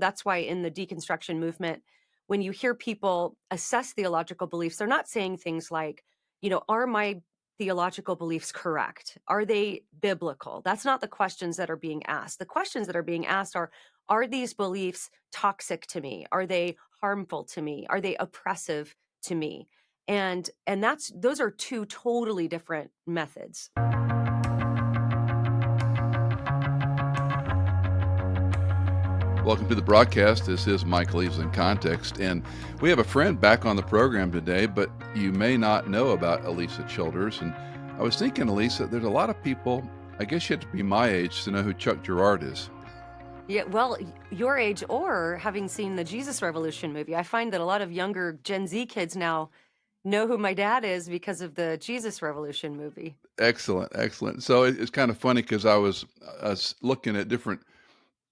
That's why in the deconstruction movement, when you hear people assess theological beliefs, they're not saying things like, are my theological beliefs correct? Are they biblical? That's not the questions that are being asked. The questions that are being asked are these beliefs toxic to me? Are they harmful to me? Are they oppressive to me? And those are two totally different methods. Welcome to the broadcast. This is Michael Easley and Context, and we have a friend back on the program today, but you may not know about Alisa Childers. And I was thinking, Alisa, there's a lot of people, I guess you have to be my age to know who Chuck Girard is. Yeah, well, your age or having seen the Jesus Revolution movie. I find that a lot of younger Gen Z kids now know who my dad is because of the Jesus Revolution movie. Excellent, excellent. So it's kind of funny because I was looking at different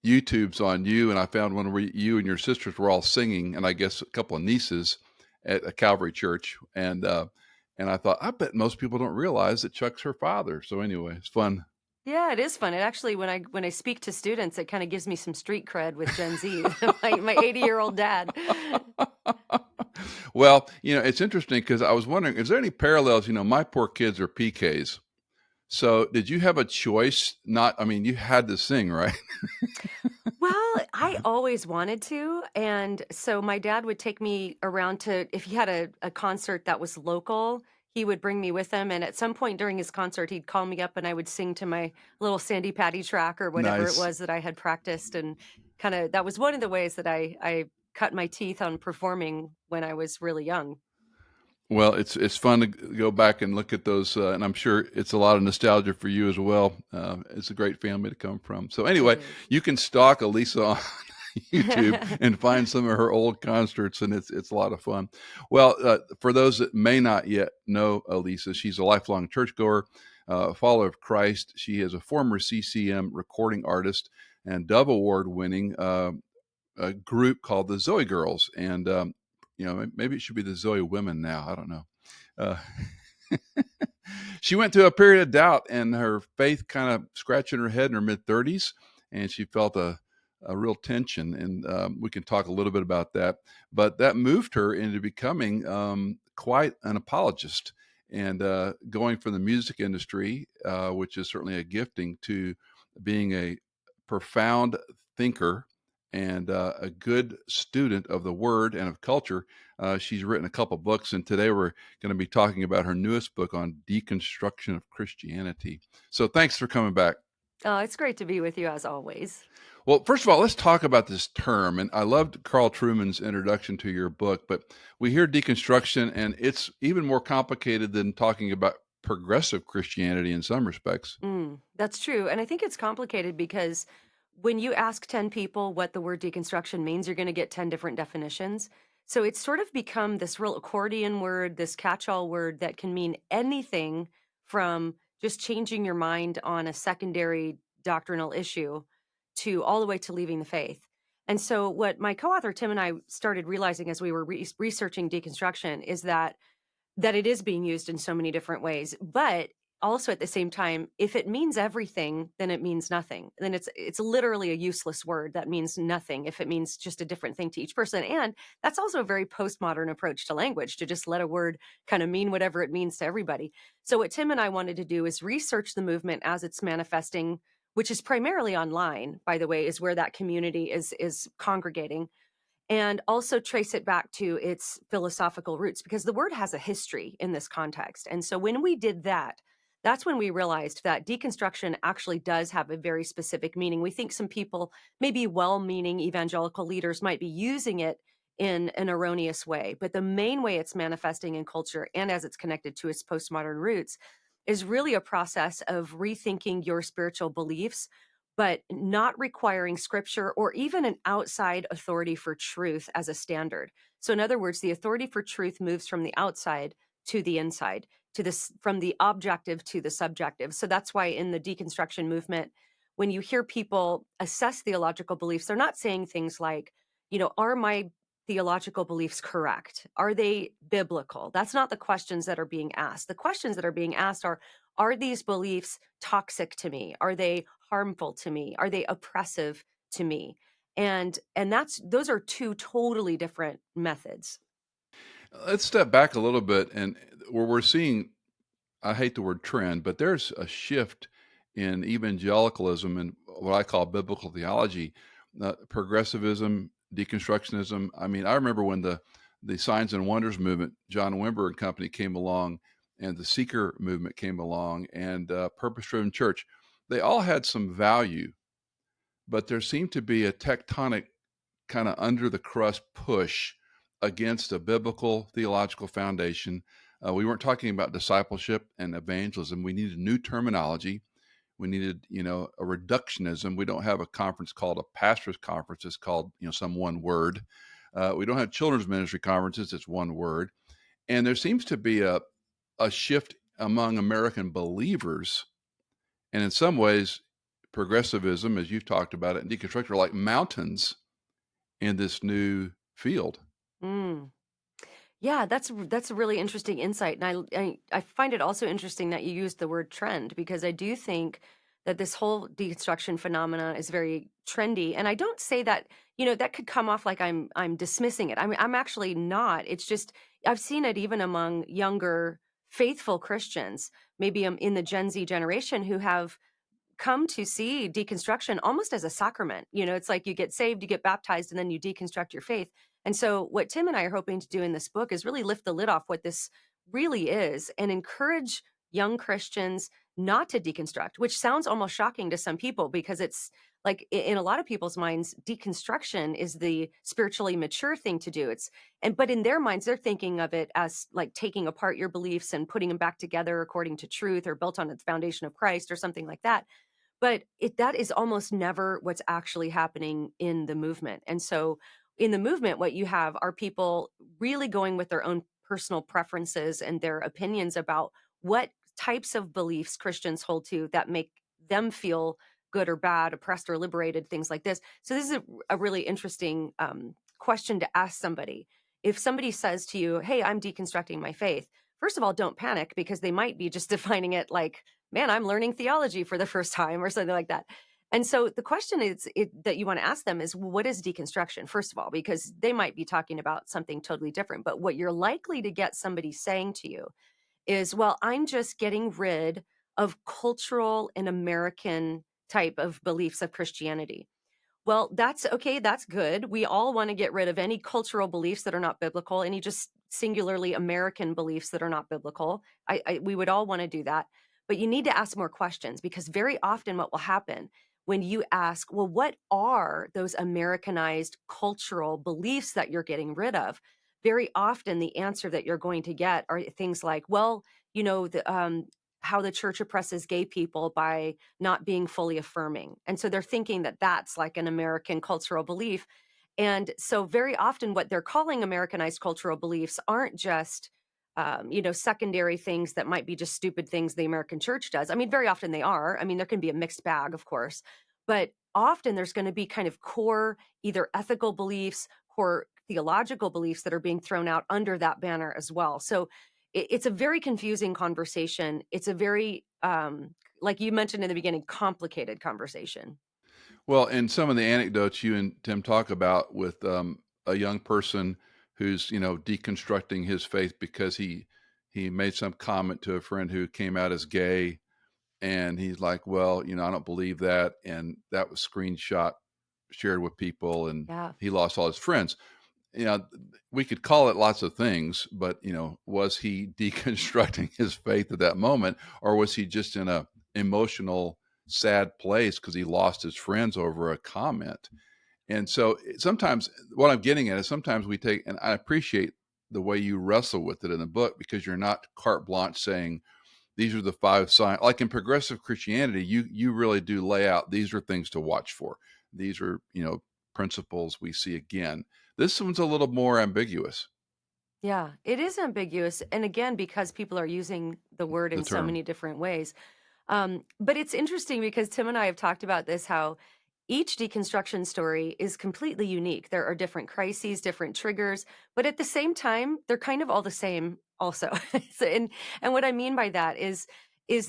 YouTubes on you, and I found one where you and your sisters were all singing, and I guess a couple of nieces at a Calvary church, and I thought, I bet most people don't realize that Chuck's her father. So anyway, it's fun. Yeah, it is fun. It actually, when I speak to students, it kind of gives me some street cred with Gen Z. My 80-year-old dad. Well, it's interesting because I was wondering, is there any parallels? My poor kids are PKs. So did you have a choice? I mean, you had to sing, right? Well, I always wanted to. And so my dad would take me around to, if he had a concert that was local, he would bring me with him. And at some point during his concert, he'd call me up and I would sing to my little Sandy Patty track or whatever it Nice. was that I had practiced. And kind of that was one of the ways that I cut my teeth on performing when I was really young. Well, it's fun to go back and look at those, and I'm sure it's a lot of nostalgia for you as well. It's a great family to come from. So It anyway, is. you can stalk Alisa on YouTube and find some of her old concerts, and it's a lot of fun. Well, for those that may not yet know Alisa, she's a lifelong churchgoer, follower of Christ. She is a former CCM recording artist and Dove Award winning a group called the Zoe Girls, and maybe it should be the Zoe Women now. I don't know. Uh, she went through a period of doubt, and her faith kind of scratching her head in her mid-30s, and she felt a real tension, and we can talk a little bit about that. But that moved her into becoming quite an apologist, and going from the music industry, which is certainly a gifting, to being a profound thinker and a good student of the word and of culture. She's written a couple books, and today we're going to be talking about her newest book on deconstruction of Christianity. So thanks for coming back. Oh, it's great to be with you as always. Well, first of all, let's talk about this term. And I loved Carl Trueman's introduction to your book, but we hear deconstruction, and it's even more complicated than talking about progressive Christianity in some respects. That's true. And I think it's complicated because when you ask 10 people what the word deconstruction means, you're going to get 10 different definitions. So it's sort of become this real accordion word, this catch-all word that can mean anything from just changing your mind on a secondary doctrinal issue to all the way to leaving the faith. And so what my co-author Tim and I started realizing as we were researching deconstruction is that it is being used in so many different ways, but also at the same time, if it means everything, then it means nothing. Then it's literally a useless word that means nothing if it means just a different thing to each person. And that's also a very postmodern approach to language, to just let a word kind of mean whatever it means to everybody. So what Tim and I wanted to do is research the movement as it's manifesting, which is primarily online, by the way, is where that community is congregating, and also trace it back to its philosophical roots because the word has a history in this context. And so when we did that, that's when we realized that deconstruction actually does have a very specific meaning. We think some people, maybe well-meaning evangelical leaders, might be using it in an erroneous way, but the main way it's manifesting in culture and as it's connected to its postmodern roots is really a process of rethinking your spiritual beliefs, but not requiring scripture or even an outside authority for truth as a standard. So in other words, the authority for truth moves from the outside to the inside, to this, from the objective to the subjective. So that's why in the deconstruction movement, when you hear people assess theological beliefs, they're not saying things like, are my theological beliefs correct? Are they biblical? That's not the questions that are being asked. The questions that are being asked are these beliefs toxic to me? Are they harmful to me? Are they oppressive to me? And those are two totally different methods. Let's step back a little bit, and where we're seeing, I hate the word trend, but there's a shift in evangelicalism and what I call biblical theology, progressivism, deconstructionism. I mean, I remember when the Signs and Wonders movement, John Wimber and company came along, and the Seeker movement came along, and Purpose Driven Church. They all had some value, but there seemed to be a tectonic kind of under the crust push against a biblical theological foundation. We weren't talking about discipleship and evangelism. We needed new terminology. We needed, a reductionism. We don't have a conference called a pastor's conference. It's called, some one word. We don't have children's ministry conferences. It's one word. And there seems to be a shift among American believers. And in some ways, progressivism, as you've talked about it, and deconstruction are like mountains in this new field. Mm. Yeah, that's a really interesting insight, and I find it also interesting that you used the word trend because I do think that this whole deconstruction phenomena is very trendy, and I don't say that that could come off like I'm dismissing it. I'm actually not. It's just I've seen it even among younger faithful Christians, maybe in the Gen Z generation who have come to see deconstruction almost as a sacrament. It's like you get saved, you get baptized, and then you deconstruct your faith. And so, what Tim and I are hoping to do in this book is really lift the lid off what this really is and encourage young Christians not to deconstruct, which sounds almost shocking to some people because it's like in a lot of people's minds, deconstruction is the spiritually mature thing to do. But in their minds, they're thinking of it as like taking apart your beliefs and putting them back together according to truth or built on the foundation of Christ or something like that. But that is almost never what's actually happening in the movement. And so in the movement, what you have are people really going with their own personal preferences and their opinions about what types of beliefs Christians hold to that make them feel good or bad, oppressed or liberated, things like this. So this is a really interesting question to ask somebody. If somebody says to you, "Hey, I'm deconstructing my faith," first of all, don't panic because they might be just defining it like, man, I'm learning theology for the first time or something like that. And so the question that you want to ask them is, what is deconstruction, first of all, because they might be talking about something totally different. But what you're likely to get somebody saying to you is, well, I'm just getting rid of cultural and American type of beliefs of Christianity. Well, that's okay, that's good. We all wanna get rid of any cultural beliefs that are not biblical, any just singularly American beliefs that are not biblical. We would all wanna do that, but you need to ask more questions because very often what will happen when you ask, "Well, what are those Americanized cultural beliefs that you're getting rid of?" Very often the answer that you're going to get are things like, "Well, how the church oppresses gay people by not being fully affirming." And so they're thinking that that's like an American cultural belief. And so very often what they're calling Americanized cultural beliefs aren't just secondary things that might be just stupid things the American church does. I mean, very often they are. I mean, there can be a mixed bag, of course, but often there's going to be kind of core either ethical beliefs, core theological beliefs that are being thrown out under that banner as well. So it's a very confusing conversation. It's a very, like you mentioned in the beginning, complicated conversation. Well, and some of the anecdotes you and Tim talk about with a young person who's deconstructing his faith because he made some comment to a friend who came out as gay, and he's like, well, I don't believe that, and that was screenshot shared with people, and Yeah. he lost all his friends. you know, we could call it lots of things, but was he deconstructing his faith at that moment, or was he just in a emotional, sad place because he lost his friends over a comment? And so sometimes what I'm getting at is sometimes we take, and I appreciate the way you wrestle with it in the book because you're not carte blanche saying these are the five signs. Like in progressive Christianity, you really do lay out these are things to watch for. These are principles we see again. This one's a little more ambiguous. Yeah, it is ambiguous. And again, because people are using the word The in so term. many different ways. But it's interesting because Tim and I have talked about this how each deconstruction story is completely unique. There are different crises, different triggers, but at the same time, they're kind of all the same also. So, and what I mean by that is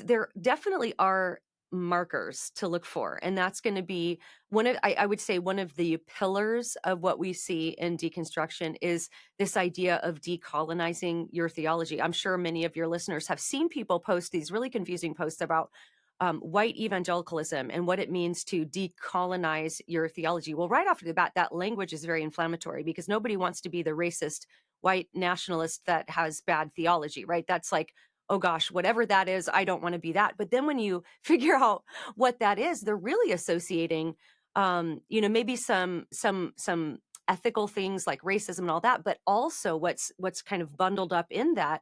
there definitely are. markers to look for. And that's going to be I would say one of the pillars of what we see in deconstruction is this idea of decolonizing your theology. I'm sure many of your listeners have seen people post these really confusing posts about white evangelicalism and what it means to decolonize your theology. Well, right off the bat, that language is very inflammatory because nobody wants to be the racist white nationalist that has bad theology, right? That's like, oh gosh, whatever that is, I don't want to be that. But then when you figure out what that is, they're really associating, maybe some ethical things like racism and all that, but also what's kind of bundled up in that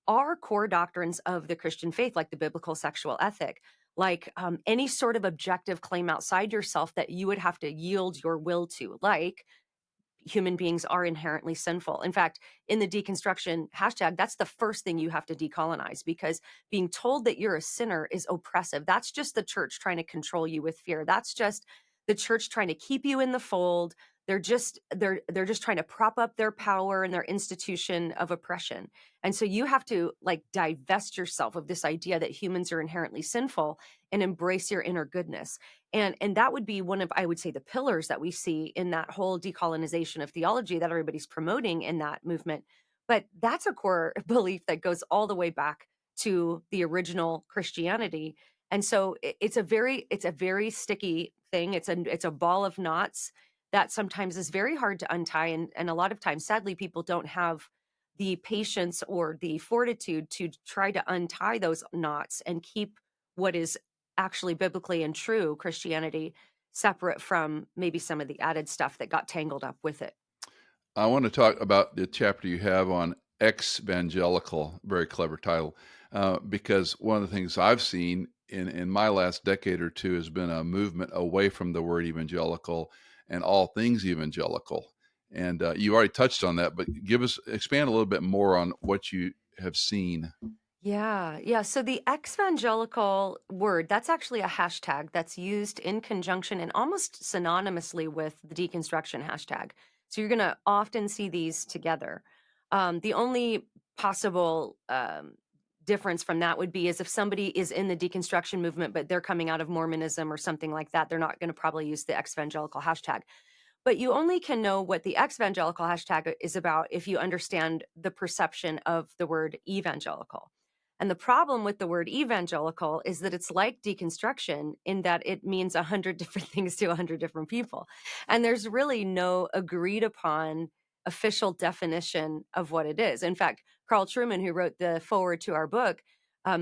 are core doctrines of the Christian faith, like the biblical sexual ethic, like any sort of objective claim outside yourself that you would have to yield your will to, like human beings are inherently sinful. In fact, in the deconstruction hashtag, that's the first thing you have to decolonize because being told that you're a sinner is oppressive. That's just the church trying to control you with fear. That's just the church trying to keep you in the fold. They're just trying to prop up their power and their institution of oppression. And so you have to like divest yourself of this idea that humans are inherently sinful and embrace your inner goodness. And that would be one of, I would say, the pillars that we see in that whole decolonization of theology that everybody's promoting in that movement. But that's a core belief that goes all the way back to the original Christianity. And so it's a very sticky thing. It's a ball of knots that sometimes is very hard to untie. And a lot of times, sadly, people don't have the patience or the fortitude to try to untie those knots and keep what is actually biblically and true Christianity separate from maybe some of the added stuff that got tangled up with it. I want to talk about the chapter you have on ex-evangelical, very clever title, because one of the things I've seen in my last decade or two has been a movement away from the word evangelical and all things evangelical. And you already touched on that, but expand a little bit more on what you have seen. Yeah, yeah. So the evangelical word, that's actually a hashtag that's used in conjunction and almost synonymously with the deconstruction hashtag. So you're going to often see these together. The only possible difference from that would be is if somebody is in the deconstruction movement, but they're coming out of Mormonism or something like that, they're not going to probably use the evangelical hashtag. But you only can know what the evangelical hashtag is about if you understand the perception of the word evangelical. And the problem with the word evangelical is that it's like deconstruction in that it means 100 different things to 100 different people. And there's really no agreed upon official definition of what it is. In fact, Carl Trueman, who wrote the foreword to our book,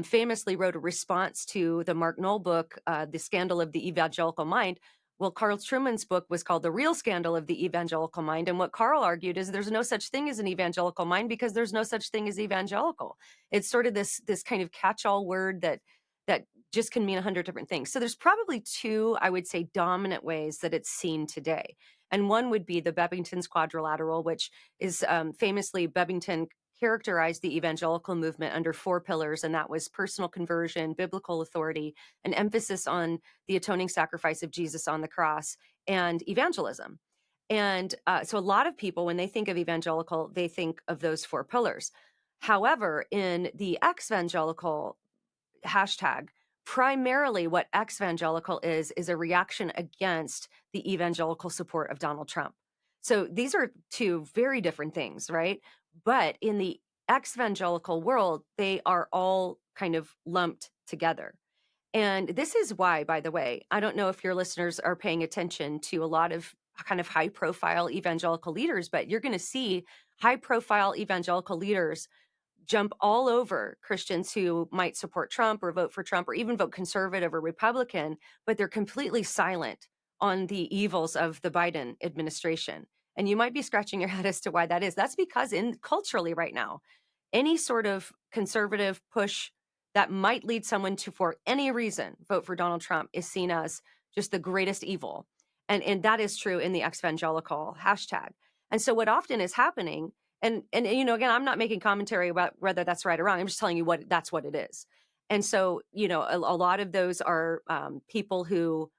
famously wrote a response to the Mark Knoll book, The Scandal of the Evangelical Mind. Well, Carl Trueman's book was called The Real Scandal of the Evangelical Mind. And what Carl argued is there's no such thing as an evangelical mind because there's no such thing as evangelical. It's sort of this kind of catch-all word that just can mean 100 different things. So there's probably two, I would say, dominant ways that it's seen today. And one would be the Bebbington's quadrilateral, which is famously Bebbington characterized the evangelical movement under four pillars, and that was personal conversion, biblical authority, an emphasis on the atoning sacrifice of Jesus on the cross, and evangelism. And so a lot of people, when they think of evangelical, they think of those four pillars. However, in the ex-evangelical hashtag, primarily what ex-evangelical is a reaction against the evangelical support of Donald Trump. So these are two very different things, right? But in the ex-evangelical world, they are all kind of lumped together. And this is why, by the way, I don't know if your listeners are paying attention to a lot of kind of high profile evangelical leaders, but you're going to see high profile evangelical leaders jump all over Christians who might support Trump or vote for Trump or even vote conservative or Republican, but they're completely silent on the evils of the Biden administration. And you might be scratching your head as to why that is. That's because in culturally right now, any sort of conservative push that might lead someone to, for any reason, vote for Donald Trump is seen as just the greatest evil. And that is true in the evangelical hashtag. And so what often is happening, and again, I'm not making commentary about whether that's right or wrong. I'm just telling you that's what it is. And so, a lot of those are people who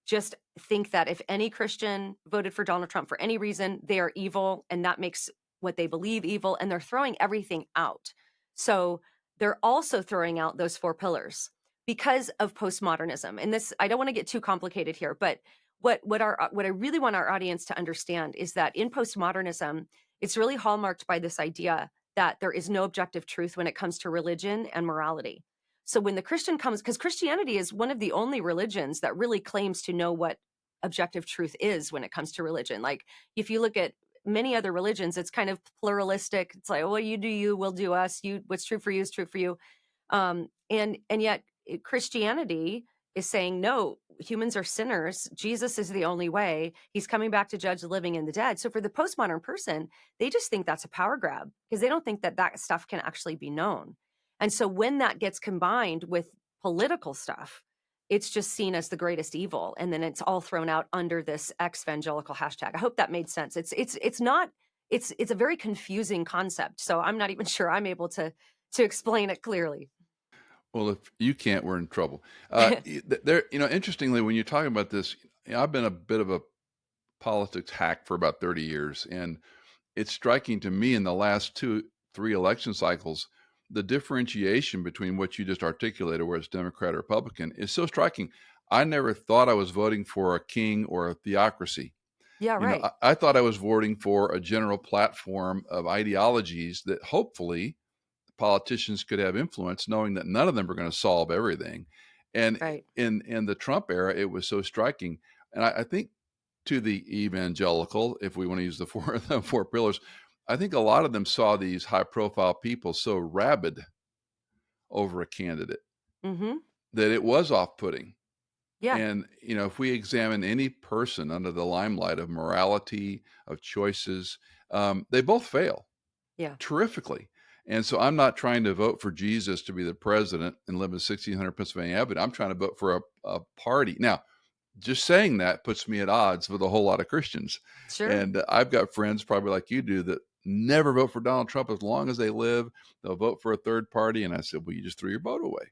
just think that if any Christian voted for Donald Trump for any reason, they are evil, and that makes what they believe evil, and they're throwing everything out. So they're also throwing out those four pillars because of postmodernism. And this, I don't want to get too complicated here, but what I really want our audience to understand is that in postmodernism, it's really hallmarked by this idea that there is no objective truth when it comes to religion and morality. So when the Christian comes, because Christianity is one of the only religions that really claims to know what objective truth is when it comes to religion. Like if you look at many other religions, it's kind of pluralistic. It's like, well, you do you, we'll do us. You, what's true for you is true for you. And yet Christianity is saying, no, humans are sinners. Jesus is the only way. He's coming back to judge the living and the dead. So for the postmodern person, they just think that's a power grab because they don't think that that stuff can actually be known. And so when that gets combined with political stuff, it's just seen as the greatest evil. And then it's all thrown out under this ex-evangelical hashtag. I hope that made sense. It's not, it's a very confusing concept. So I'm not even sure I'm able to explain it clearly. Well, if you can't, we're in trouble. There, interestingly, when you're talking about this, I've been a bit of a politics hack for about 30 years, and it's striking to me in the last 2-3 election cycles, the differentiation between what you just articulated, where it's Democrat or Republican, is so striking. I never thought I was voting for a king or a theocracy. Yeah, right. I thought I was voting for a general platform of ideologies that hopefully politicians could have influence, knowing that none of them are going to solve everything. And Right. in the Trump era, it was so striking. And I think to the evangelical, if we want to use the four pillars, I think a lot of them saw these high profile people so rabid over a candidate Mhm. that it was off putting. Yeah. And, if we examine any person under the limelight of morality, of choices, they both fail Yeah. terrifically. And so I'm not trying to vote for Jesus to be the president and live in 1600 Pennsylvania Avenue. I'm trying to vote for a party. Now, just saying that puts me at odds with a whole lot of Christians. Sure. And I've got friends probably like you do that never vote for Donald Trump as long as they live. They'll vote for a third party. And I said, well, you just threw your vote away.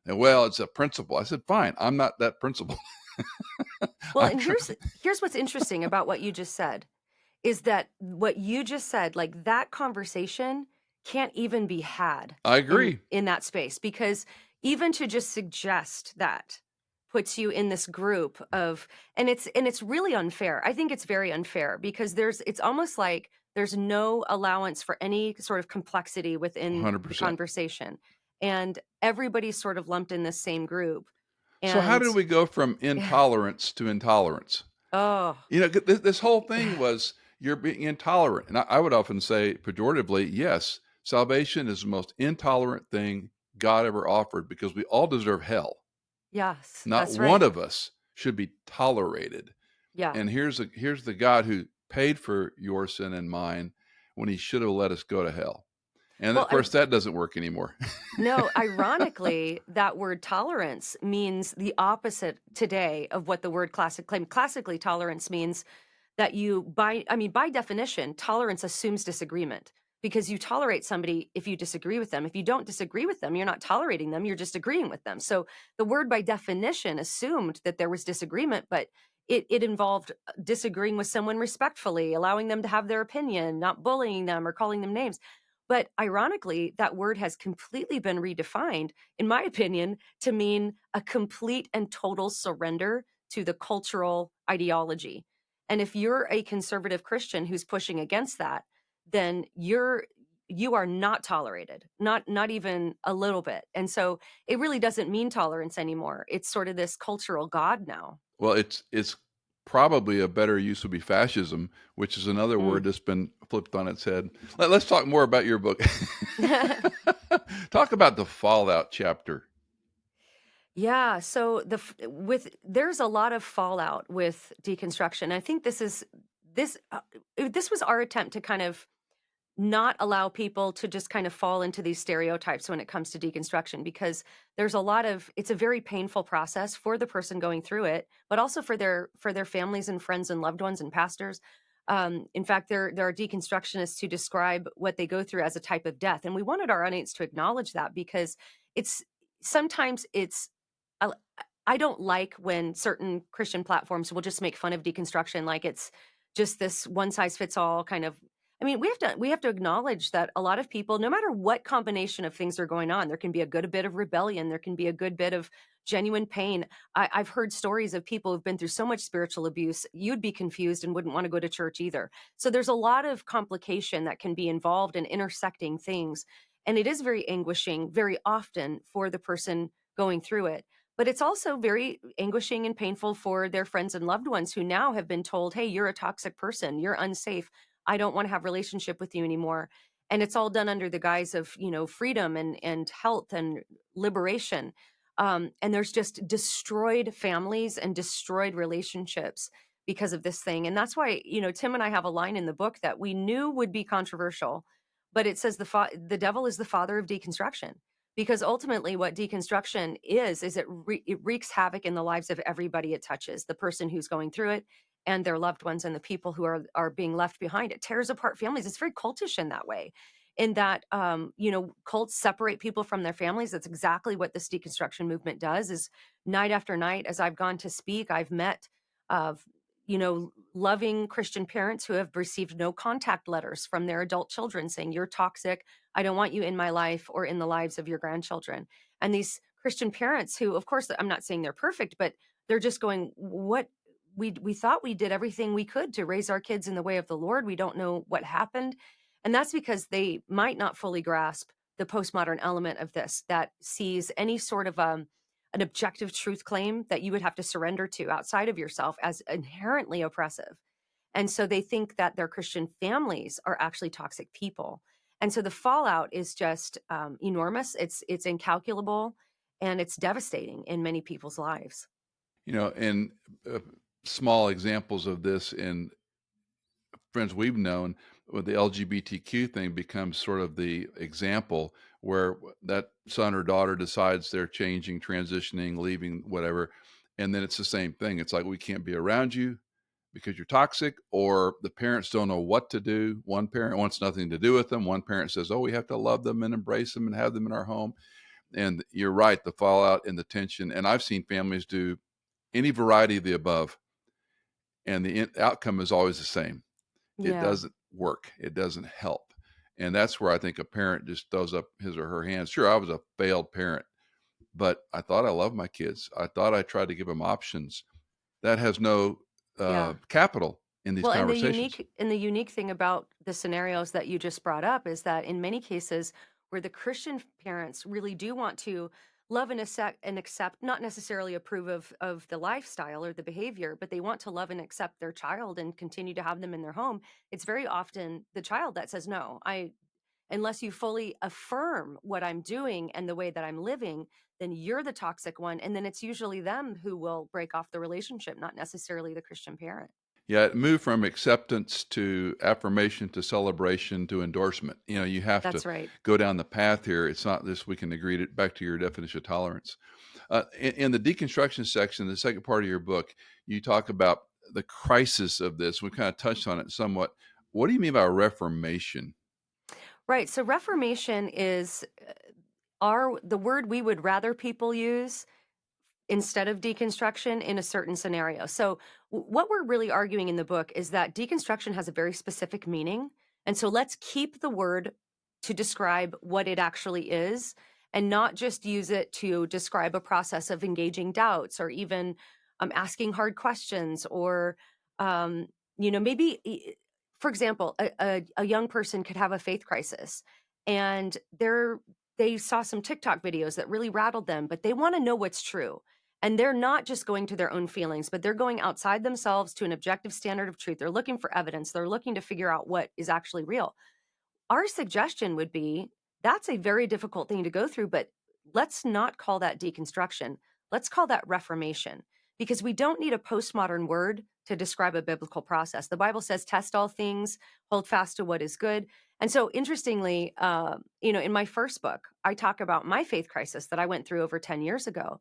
And well, it's a principle. I said, fine, I'm not that principle. Well, I'm and trying. here's what's interesting about what you just said is that what you just said, like that conversation can't even be had I in agree. that space because even to just suggest that puts you in this group of and it's really unfair. I think it's very unfair because it's almost like there's no allowance for any sort of complexity within the 100%. conversation. And everybody's sort of lumped in this same group. So how And did we go from intolerance to intolerance? oh, This whole thing was you're being intolerant. And I would often say pejoratively, yes, salvation is the most intolerant thing God ever offered because we all deserve hell. yes, Not that's one right. of us should be tolerated. Yeah. And here's the God who paid for your sin and mine when he should have let us go to hell. And Well, of course, that doesn't work anymore. no, ironically, that word tolerance means the opposite today of what the word classic claim. Classically, tolerance means that by definition, tolerance assumes disagreement because you tolerate somebody if you disagree with them. If you don't disagree with them, you're not tolerating them, you're just agreeing with them. So the word by definition assumed that there was disagreement, but it involved disagreeing with someone respectfully, allowing them to have their opinion, not bullying them or calling them names. But ironically, that word has completely been redefined, in my opinion, to mean a complete and total surrender to the cultural ideology. And if you're a conservative Christian who's pushing against that, then you are not tolerated, not even a little bit. And so it really doesn't mean tolerance anymore. It's sort of this cultural god now. Well, it's probably a better use would be fascism, which is another word Mm. that's been flipped on its head. Let's talk more about your book. Talk about the fallout chapter. Yeah, so there's a lot of fallout with deconstruction. I think this was our attempt to kind of not allow people to just kind of fall into these stereotypes when it comes to deconstruction because it's a very painful process for the person going through it, but also for their families and friends and loved ones and pastors. In fact, there are deconstructionists who describe what they go through as a type of death, and we wanted our audience to acknowledge that because it's sometimes it's I I don't like when certain Christian platforms will just make fun of deconstruction like it's just this one size fits all kind of. I mean, we have to acknowledge that a lot of people, no matter what combination of things are going on, there can be a good bit of rebellion, there can be a good bit of genuine pain. I've heard stories of people who've been through so much spiritual abuse, you'd be confused and wouldn't want to go to church either. So there's a lot of complication that can be involved in intersecting things. And it is very anguishing very often for the person going through it. But it's also very anguishing and painful for their friends and loved ones who now have been told, hey, you're a toxic person, you're unsafe. I don't want to have relationship with you anymore. And it's all done under the guise of, freedom and health and liberation. And there's just destroyed families and destroyed relationships because of this thing. And that's why, Tim and I have a line in the book that we knew would be controversial, but it says the devil is the father of deconstruction. Because ultimately, what deconstruction is it wreaks havoc in the lives of everybody it touches, the person who's going through it, and their loved ones, and the people who are being left behind. It tears apart families. It's very cultish in that way, in that cults separate people from their families. That's exactly what this deconstruction movement does. Is night after night, as I've gone to speak, I've met loving Christian parents who have received no contact letters from their adult children saying, you're toxic, I don't want you in my life or in the lives of your grandchildren. And these Christian parents who, of course, I'm not saying they're perfect, but they're just going, what, we thought we did everything we could to raise our kids in the way of the Lord. We don't know what happened. And that's because they might not fully grasp the postmodern element of this, that sees any sort of an objective truth claim that you would have to surrender to outside of yourself as inherently oppressive. And so they think that their Christian families are actually toxic people. And so the fallout is just enormous. It's incalculable, and it's devastating in many people's lives. And uh, small examples of this in friends we've known with the LGBTQ thing becomes sort of the example where that son or daughter decides they're changing, transitioning, leaving, whatever. And then it's the same thing. It's like, we can't be around you because you're toxic, or the parents don't know what to do. One parent wants nothing to do with them. One parent says, oh, we have to love them and embrace them and have them in our home. And you're right, the fallout and the tension. And I've seen families do any variety of the above, and the outcome is always the same. It Yeah. doesn't work. It doesn't help. And that's where I think a parent just throws up his or her hands. Sure, I was a failed parent, but I thought I loved my kids. I thought I tried to give them options. That has no Yeah. capital in these Well, and the conversations. unique thing about the scenarios that you just brought up is that in many cases where the Christian parents really do want to love and accept, not necessarily approve of the lifestyle or the behavior, but they want to love and accept their child and continue to have them in their home, it's very often the child that says, no, I unless you fully affirm what I'm doing and the way that I'm living, then you're the toxic one. And then it's usually them who will break off the relationship, not necessarily the Christian parent. Yeah, it moved from acceptance to affirmation to celebration to endorsement. You have to That's right. go down the path here. It's not this, we can agree to, back to your definition of tolerance. In the deconstruction section, the second part of your book, you talk about the crisis of this. We kind of touched on it somewhat. What do you mean by reformation? Right. So reformation is the word we would rather people use instead of deconstruction in a certain scenario. So, what we're really arguing in the book is that deconstruction has a very specific meaning. And so, let's keep the word to describe what it actually is and not just use it to describe a process of engaging doubts or even asking hard questions or, maybe, for example, a young person could have a faith crisis and they saw some TikTok videos that really rattled them, but they want to know what's true. And they're not just going to their own feelings, but they're going outside themselves to an objective standard of truth. They're looking for evidence. They're looking to figure out what is actually real. Our suggestion would be that's a very difficult thing to go through, but let's not call that deconstruction. Let's call that reformation because we don't need a postmodern word to describe a biblical process. The Bible says, test all things, hold fast to what is good. And so, interestingly, in my first book, I talk about my faith crisis that I went through over 10 years ago.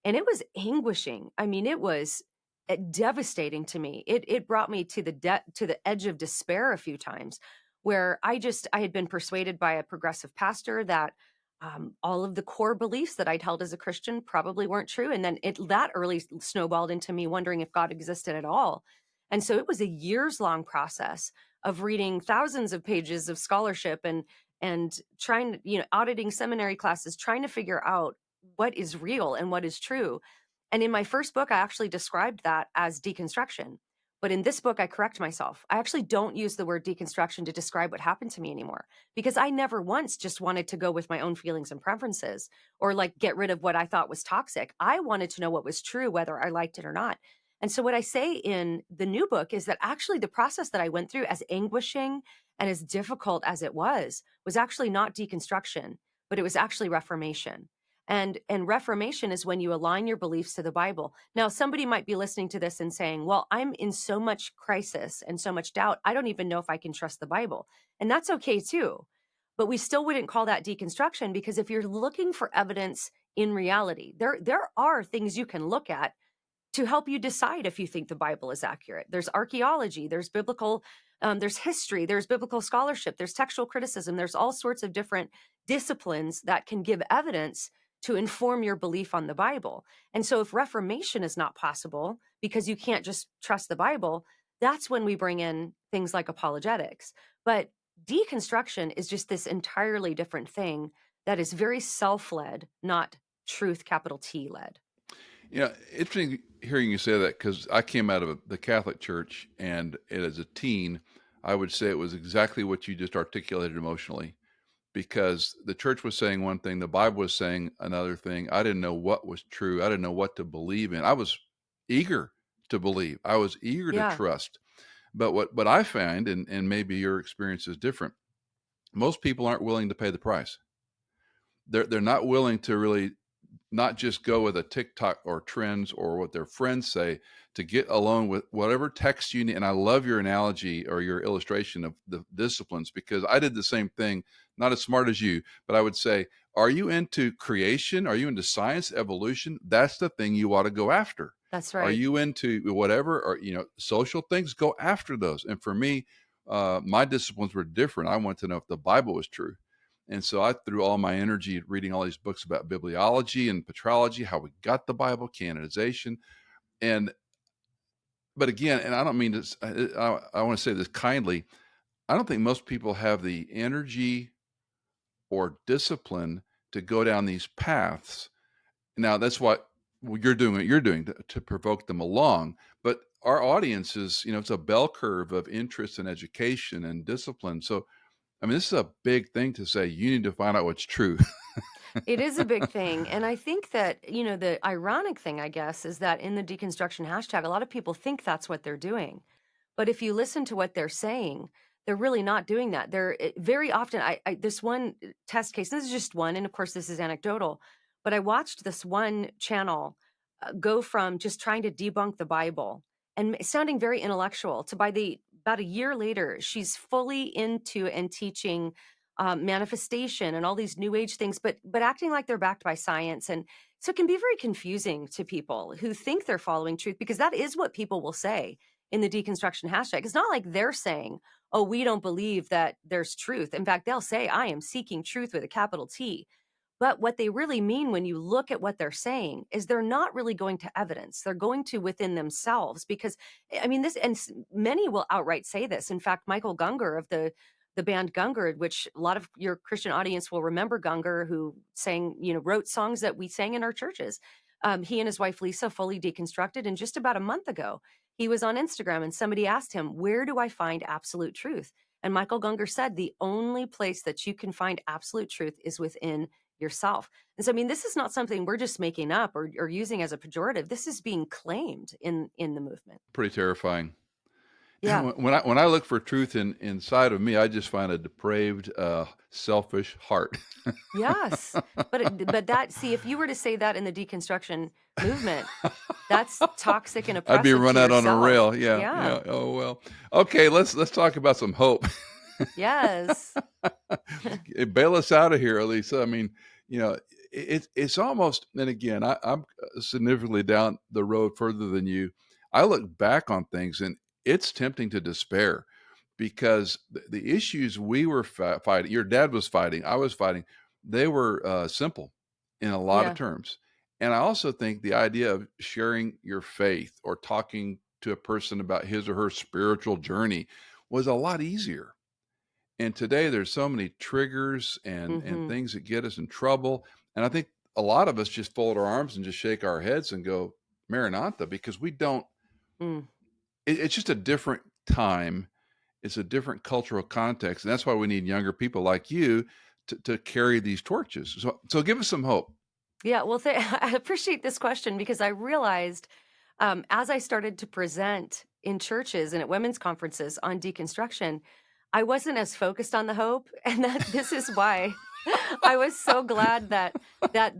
And it was anguishing. I mean, it was devastating to me. It brought me to the edge of despair a few times where I had been persuaded by a progressive pastor that all of the core beliefs that I'd held as a Christian probably weren't true. And then that early snowballed into me wondering if God existed at all. And so it was a years long process of reading thousands of pages of scholarship and trying to, auditing seminary classes, trying to figure out what is real and what is true. And in my first book, I actually described that as deconstruction. But in this book, I correct myself. I actually don't use the word deconstruction to describe what happened to me anymore, because I never once just wanted to go with my own feelings and preferences or like get rid of what I thought was toxic. I wanted to know what was true, whether I liked it or not. And so, what I say in the new book is that actually the process that I went through, as anguishing and as difficult as it was actually not deconstruction, but it was actually reformation. And reformation is when you align your beliefs to the Bible. Now, somebody might be listening to this and saying, "Well, I'm in so much crisis and so much doubt, I don't even know if I can trust the Bible." And that's okay too. But we still wouldn't call that deconstruction, because if you're looking for evidence in reality, there are things you can look at to help you decide if you think the Bible is accurate. There's archaeology, there's biblical, there's history, there's biblical scholarship, there's textual criticism, there's all sorts of different disciplines that can give evidence to inform your belief on the Bible. And so if reformation is not possible because you can't just trust the Bible, that's when we bring in things like apologetics. But deconstruction is just this entirely different thing that is very self-led, not truth, capital T led. Interesting hearing you say that, because I came out of the Catholic Church, and as a teen, I would say it was exactly what you just articulated emotionally, because the church was saying one thing, the Bible was saying another thing. I didn't know what was true. I didn't know what to believe in. I was eager to believe. I was eager to Yeah, trust. But what I find, and maybe your experience is different, most people aren't willing to pay the price. They're not willing to really not just go with a TikTok or trends or what their friends say, to get alone with whatever text you need. And I love your analogy or your illustration of the disciplines, because I did the same thing, not as smart as you, but I would say, are you into creation? Are you into science, evolution? That's the thing you ought to go after. that's Are right. you into whatever, or, social things? Go after those. And for me, my disciplines were different. I wanted to know if the Bible was true. And so I threw all my energy at reading all these books about bibliology and patrology, how we got the Bible, canonization. And, but again, and I don't mean this, I want to say this kindly, I don't think most people have the energy or discipline to go down these paths. Now, that's what you're doing to provoke them along. But our audience is, it's a bell curve of interest and education and discipline. So, I mean, this is a big thing to say. You need to find out what's true. It is a big thing. And I think that, the ironic thing, I guess, is that in the deconstruction hashtag, a lot of people think that's what they're doing. But if you listen to what they're saying, they're really not doing that. Very often, this one test case, this is just one, and of course, this is anecdotal, but I watched this one channel go from just trying to debunk the Bible and sounding very intellectual to, about a year later, she's fully into and teaching manifestation and all these new age things, but acting like they're backed by science. And so it can be very confusing to people who think they're following truth, because that is what people will say in the deconstruction hashtag. It's not like they're saying, "Oh, we don't believe that there's truth." In fact, they'll say, "I am seeking truth with a capital T." But what they really mean when you look at what they're saying is they're not really going to evidence. They're going to within themselves, because I mean this, and many will outright say this. In fact, Michael Gungor of the band Gungor, which a lot of your Christian audience will remember Gungor, who sang, wrote songs that we sang in our churches. He and his wife Lisa fully deconstructed, and just about a month ago, he was on Instagram and somebody asked him, "Where do I find absolute truth?" And Michael Gungor said, "The only place that you can find absolute truth is within yourself." And so, I mean, this is not something we're just making up or using as a pejorative. This is being claimed in the movement. Pretty terrifying. Yeah. When I look for truth inside of me, I just find a depraved, selfish heart. Yes. But that, see, if you were to say that in the deconstruction movement, that's toxic and I'd be oppressive run to out on a yourself. rail. Yeah, Yeah. yeah. Oh well. Okay, let's talk about some hope. Yes. Bail us out of here, Elisa. I mean, it's almost. And again, I'm significantly down the road further than you. I look back on things, and it's tempting to despair, because the issues we were fighting, your dad was fighting, I was fighting, they were simple in a lot of Yeah. terms. And I also think the idea of sharing your faith or talking to a person about his or her spiritual journey was a lot easier. And today there's so many triggers and Mhm. things that get us in trouble. And I think a lot of us just fold our arms and just shake our heads and go, Maranatha, because we don't, Mm. it's just a different time. It's a different cultural context. And that's why we need younger people like you to carry these torches. So give us some hope. Yeah, well, I appreciate this question because I realized as I started to present in churches and at women's conferences on deconstruction, I wasn't as focused on the hope, and that this is why I was so glad that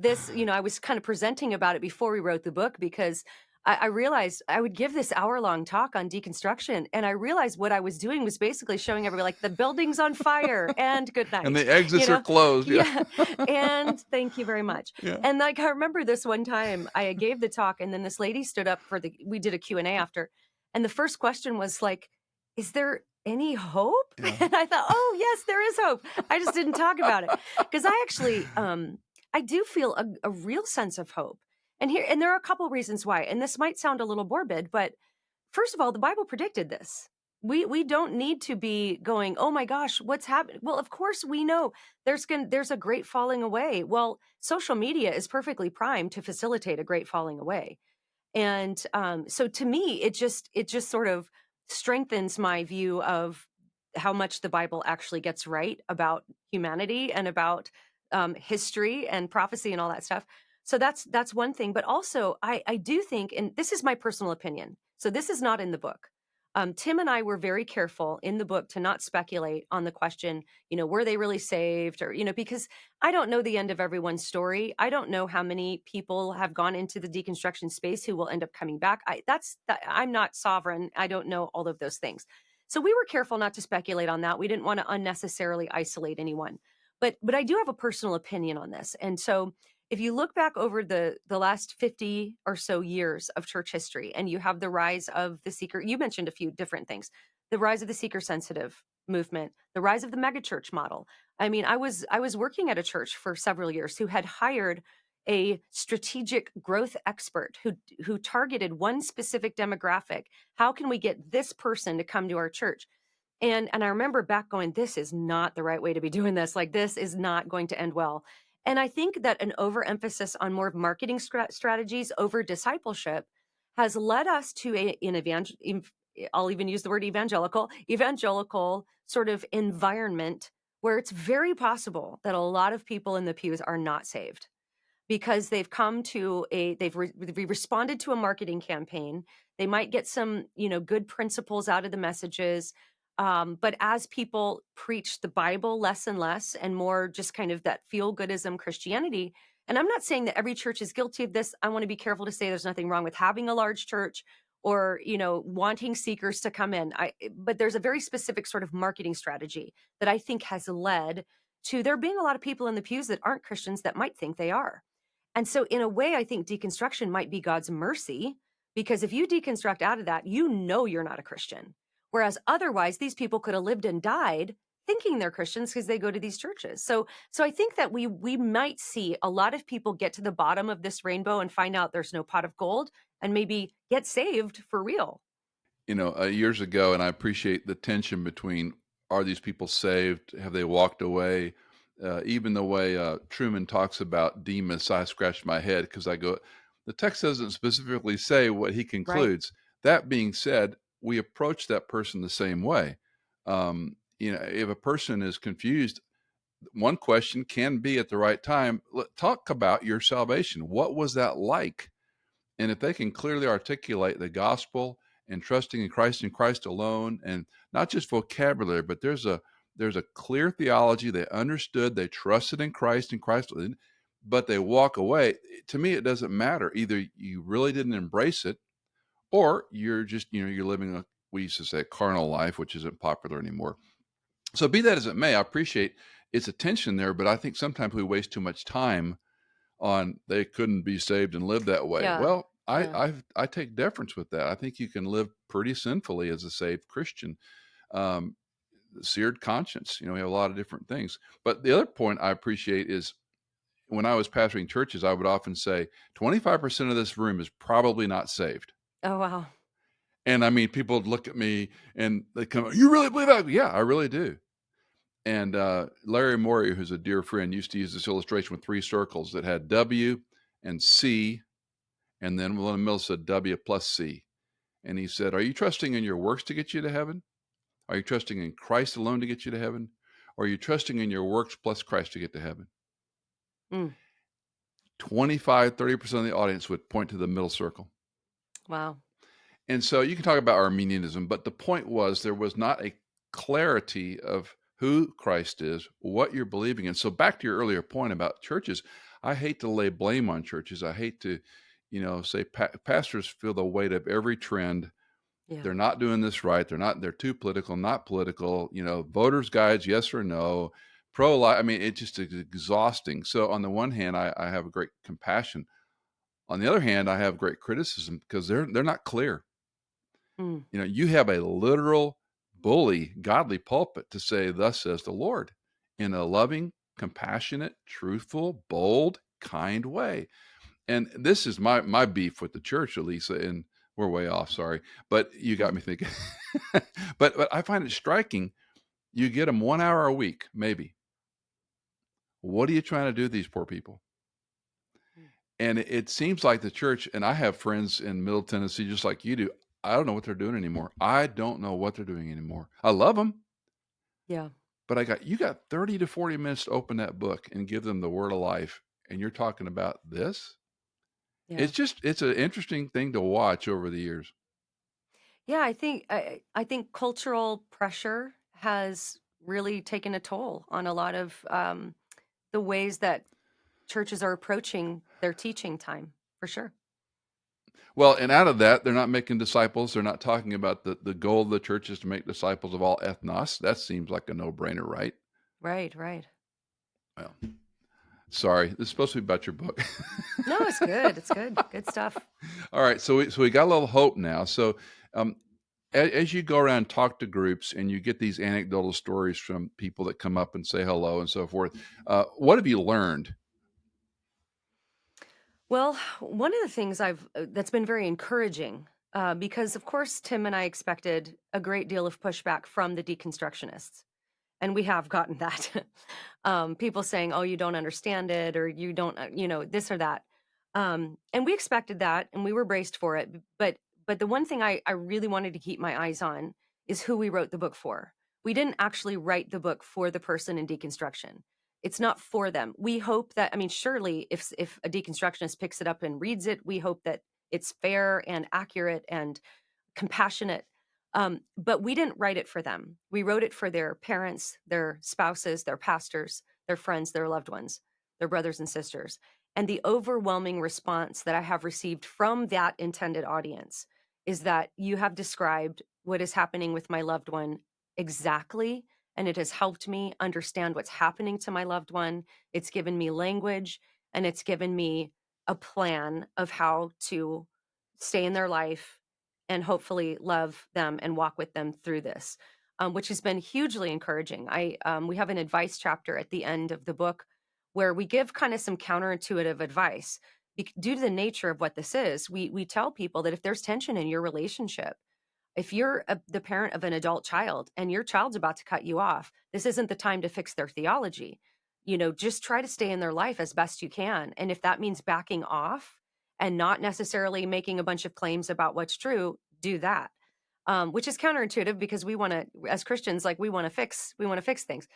this, I was kind of presenting about it before we wrote the book because I realized I would give this hour-long talk on deconstruction, and I realized what I was doing was basically showing everybody like the building's on fire and good And night, the exits are closed. Yeah. Yeah, and thank you very much. Yeah. And like I remember this one time I gave the talk and then this lady stood up for we did a Q&A after. And the first question was like, is there any hope? Yeah. And I thought, oh yes, there is hope. I just didn't talk about it. Because I actually I do feel a real sense of hope. And there are a couple reasons why. And this might sound a little morbid, but first of all, the Bible predicted this. We don't need to be going, "Oh my gosh, what's happening?" Well, of course we know there's a great falling away. Well, social media is perfectly primed to facilitate a great falling away. And so to me, it just sort of strengthens my view of how much the Bible actually gets right about humanity and about history and prophecy and all that stuff. So that's one thing. But also, I do think, and this is my personal opinion. So this is not in the book. Tim and I were very careful in the book to not speculate on the question, were they really saved or, because I don't know the end of everyone's story. I don't know how many people have gone into the deconstruction space who will end up coming back. I'm not sovereign. I don't know all of those things. So we were careful not to speculate on that. We didn't want to unnecessarily isolate anyone. But I do have a personal opinion on this. And so if you look back over the last 50 or so years of church history and you have the rise of the seeker, you mentioned a few different things. The rise of the seeker sensitive movement, the rise of the megachurch model. I mean, I was working at a church for several years who had hired a strategic growth expert who targeted one specific demographic. How can we get this person to come to our church? And I remember back going, this is not the right way to be doing this. Like this is not going to end well. And I think that an overemphasis on more marketing strategies over discipleship has led us to I'll even use the word evangelical sort of environment where it's very possible that a lot of people in the pews are not saved because they've come to they've responded to a marketing campaign. They might get some, good principles out of the messages. But as people preach the Bible less and less and more just kind of that feel goodism Christianity, and I'm not saying that every church is guilty of this. I want to be careful to say there's nothing wrong with having a large church or, wanting seekers to come in. But there's a very specific sort of marketing strategy that I think has led to there being a lot of people in the pews that aren't Christians that might think they are. And so, in a way, I think deconstruction might be God's mercy because if you deconstruct out of that, you're not a Christian. Whereas otherwise, these people could have lived and died thinking they're Christians because they go to these churches. So I think that we might see a lot of people get to the bottom of this rainbow and find out there's no pot of gold and maybe get saved for real. Years ago, and I appreciate the tension between are these people saved? Have they walked away? Even the way Truman talks about Demas, I scratch my head because I go, the text doesn't specifically say what he Right. concludes. That being said, we approach that person the same way. If a person is confused, one question can be at the right time, talk about your salvation. What was that like? And if they can clearly articulate the gospel and trusting in Christ alone, and not just vocabulary, but there's a clear theology. They understood, they trusted in Christ and Christ alone, but they walk away. To me, it doesn't matter. Either you really didn't embrace it, or you're just, you're living we used to say a carnal life, which isn't popular anymore. So be that as it may, I appreciate it's a tension there, but I think sometimes we waste too much time on they couldn't be saved and live that way. Yeah. Well, I Yeah. I I take deference with that. I think you can live pretty sinfully as a saved Christian. Um, Seared conscience, we have a lot of different things. But the other point I appreciate is when I was pastoring churches, I would often say 25% of this room is probably not saved. Oh, wow. And I mean, people would look at me and they come, "You really believe that?" Yeah, I really do. And Larry Morey, who's a dear friend, used to use this illustration with three circles that had W and C, and then one in the middle said W plus C. And he said, "Are you trusting in your works to get you to heaven? Are you trusting in Christ alone to get you to heaven? Or are you trusting in your works plus Christ to get to heaven?" Mm, 25, 30% of the audience would point to the middle circle. wow. And so you can talk about Arminianism, but the point was there was not a clarity of who Christ is, what you're believing in. So back to your earlier point about churches, I hate to lay blame on churches. I hate to, say pastors feel the weight of every trend. Yeah. They're not doing this right. They're too political, not political, voters guides, yes or no, pro-life. I mean, it just is exhausting. So on the one hand, I have a great compassion. On the other hand, I have great criticism because they're not clear. Mm, You have a literal bully, godly pulpit to say, "Thus says the Lord," in a loving, compassionate, truthful, bold, kind way. And this is my beef with the church, Alisa, and we're way off, sorry. But you got me thinking. But I find it striking. You get them 1 hour a week, maybe. What are you trying to do to these poor people? mm. And it seems like the church, and I have friends in Middle Tennessee just like you do. I don't know what they're doing anymore. I don't know what they're doing anymore. I love them, Yeah. but you got 30 to 40 minutes to open that book and give them the word of life. And you're talking about this? Yeah. It's an interesting thing to watch over the years. Yeah, I think cultural pressure has really taken a toll on a lot of the ways that churches are approaching their teaching time, for sure. Well, and out of that, they're not making disciples. They're not talking about the goal of the church is to make disciples of all ethnos. That seems like a no-brainer, right? Right, right. Well, sorry. This is supposed to be about your book. No, it's good. It's good. Good stuff. All right, so we got a little hope now. So, um, as you go around and talk to groups and you get these anecdotal stories from people that come up and say hello and so forth, what have you learned? Well, one of the things that's been very encouraging, because of course Tim and I expected a great deal of pushback from the deconstructionists, and we have gotten that. People saying, "Oh, you don't understand it," or "You don't, this or that," and we expected that, and we were braced for it. But the one thing I really wanted to keep my eyes on is who we wrote the book for. We didn't actually write the book for the person in deconstruction. It's not for them. We hope that, I mean, surely if a deconstructionist picks it up and reads it, we hope that it's fair and accurate and compassionate. But we didn't write it for them. We wrote it for their parents, their spouses, their pastors, their friends, their loved ones, their brothers and sisters. And the overwhelming response that I have received from that intended audience is that you have described what is happening with my loved one exactly. And it has helped me understand what's happening to my loved one. It's given me language and it's given me a plan of how to stay in their life and hopefully love them and walk with them through this, which has been hugely encouraging. We have an advice chapter at the end of the book where we give kind of some counterintuitive advice. Due to the nature of what this is, we tell people that if there's tension in your relationship, if you're the parent of an adult child and your child's about to cut you off, this isn't the time to fix their theology. Just try to stay in their life as best you can. And if that means backing off and not necessarily making a bunch of claims about what's true, do that. Which is counterintuitive because we want to, as Christians, like we want to fix things.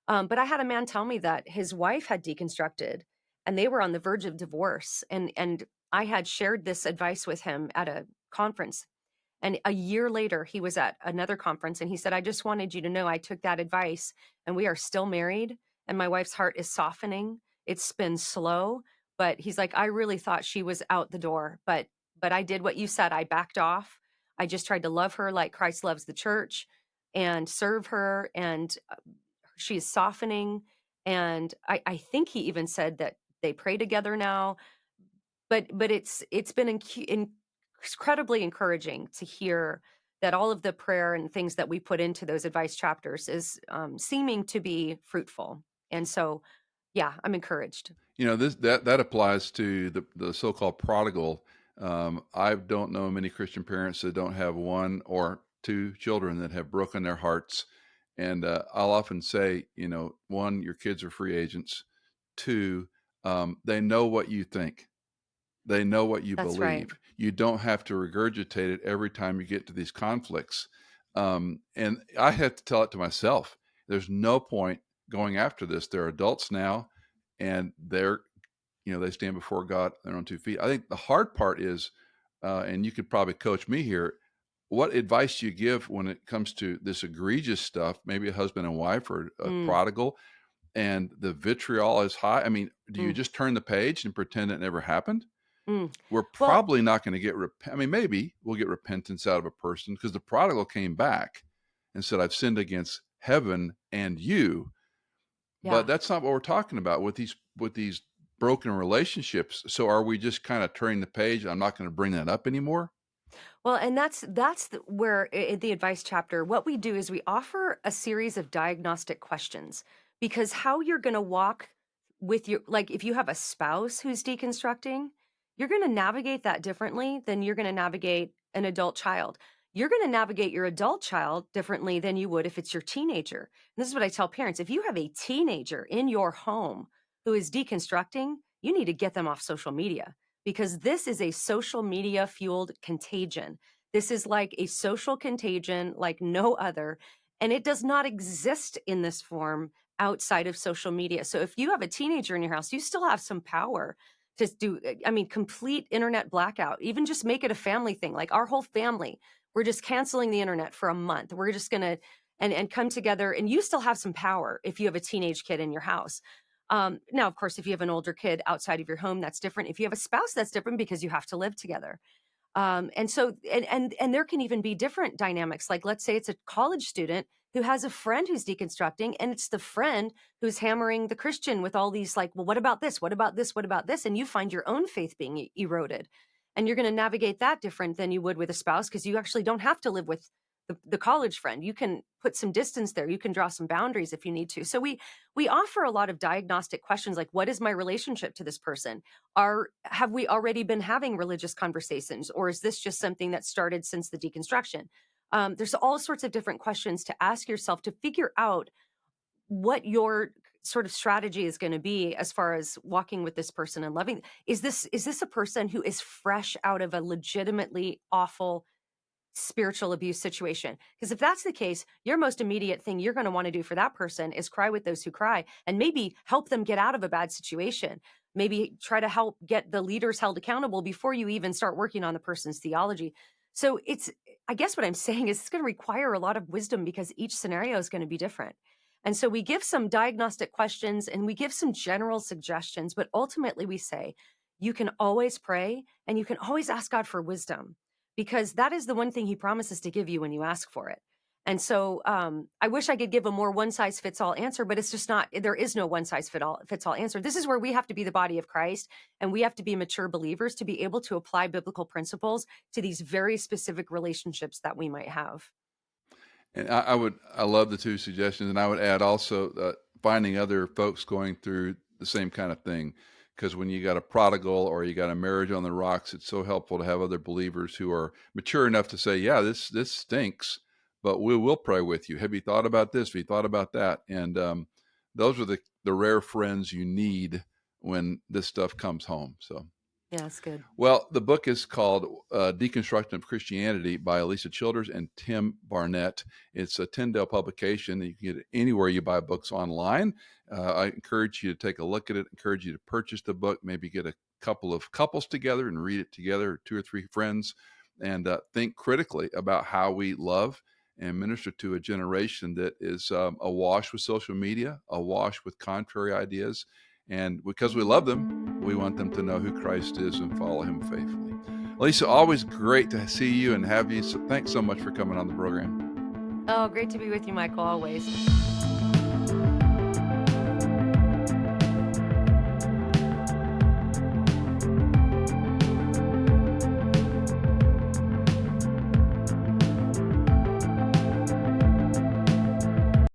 But I had a man tell me that his wife had deconstructed and they were on the verge of divorce. And I had shared this advice with him at a conference, and a year later, he was at another conference and he said, "I just wanted you to know I took that advice and we are still married and my wife's heart is softening. It's been slow, but he's like, I really thought she was out the door, but I did what you said. I backed off. I just tried to love her like Christ loves the church and serve her, and she's softening." And I think he even said that they pray together now, but it's been incredibly encouraging to hear that all of the prayer and things that we put into those advice chapters is seeming to be fruitful. And so, yeah, I'm encouraged. This that applies to the so-called prodigal. I don't know many Christian parents that don't have one or two children that have broken their hearts. And I'll often say, one, your kids are free agents. Two, they know what you think. They know what you That's right. believe. You don't have to regurgitate it every time you get to these conflicts. And I have to tell it to myself. There's no point going after this. They're adults now, and they stand before God on their own 2 feet. I think the hard part is, and you could probably coach me here, what advice do you give when it comes to this egregious stuff, maybe a husband and wife or a Mm, prodigal, and the vitriol is high? I mean, do you mm, just turn the page and pretend it never happened? mm. We're Well, probably not going to get, I mean, maybe we'll get repentance out of a person because the prodigal came back and said, I've sinned against heaven and you. But yeah. that's not what we're talking about with these broken relationships. So are we just kind of turning the page? I'm not going to bring that up anymore. Well, and where in the advice chapter, what we do is we offer a series of diagnostic questions because how you're going to walk with your, like, if you have a spouse who's deconstructing, you're going to navigate that differently than you're going to navigate an adult child. You're going to navigate your adult child differently than you would if it's your teenager. And this is what I tell parents. If you have a teenager in your home who is deconstructing, you need to get them off social media because this is a social media fueled contagion. This is like a social contagion like no other, and it does not exist in this form outside of social media. So if you have a teenager in your house, you still have some power to do, I mean, complete internet blackout, even just make it a family thing. Like our whole family, we're just canceling the internet for a month. We're just going to, and come together, and you still have some power if you have a teenage kid in your house. Now, of course, if you have an older kid outside of your home, that's different. If you have a spouse, that's different because you have to live together. And so, and there can even be different dynamics. Like, let's say it's a college student who has a friend who's deconstructing, and it's the friend who's hammering the Christian with all these, like, well, what about this? What about this? What about this? And you find your own faith being eroded, and you're going to navigate that different than you would with a spouse because you actually don't have to live with the college friend. You can put some distance there. You can draw some boundaries if you need to. So we offer a lot of diagnostic questions like, what is my relationship to this person? Have we already been having religious conversations, or is this just something that started since the deconstruction? There's all sorts of different questions to ask yourself to figure out what your sort of strategy is going to be as far as walking with this person and loving. Is this a person who is fresh out of a legitimately awful spiritual abuse situation? Because if that's the case, your most immediate thing you're going to want to do for that person is cry with those who cry and maybe help them get out of a bad situation. Maybe try to help get the leaders held accountable before you even start working on the person's theology. So I guess what I'm saying is it's going to require a lot of wisdom because each scenario is going to be different. And so we give some diagnostic questions and we give some general suggestions, but ultimately we say you can always pray and you can always ask God for wisdom because that is the one thing he promises to give you when you ask for it. And so I wish I could give a more one size fits all answer, but it's just not, there is no one size fits all answer. This is where we have to be the body of Christ and we have to be mature believers to be able to apply biblical principles to these very specific relationships that we might have. And I love the two suggestions, and I would add also finding other folks going through the same kind of thing, because when you got a prodigal or you got a marriage on the rocks, it's so helpful to have other believers who are mature enough to say, "Yeah, this stinks, but we will pray with you. Have you thought about this? Have you thought about that?" And those are the rare friends you need when this stuff comes home. So. Yeah, that's good. Well, the book is called Deconstruction of Christianity by Alisa Childers and Tim Barnett. It's a Tyndale publication. You can get it anywhere you buy books online. I encourage you to take a look at it, encourage you to purchase the book, maybe get a couple of couples together and read it together, two or three friends, and think critically about how we love and minister to a generation that is awash with social media, awash with contrary ideas. And because we love them, we want them to know who Christ is and follow him faithfully. Lisa, always great to see you and have you. So thanks so much for coming on the program. Oh, great to be with you, Michael, always.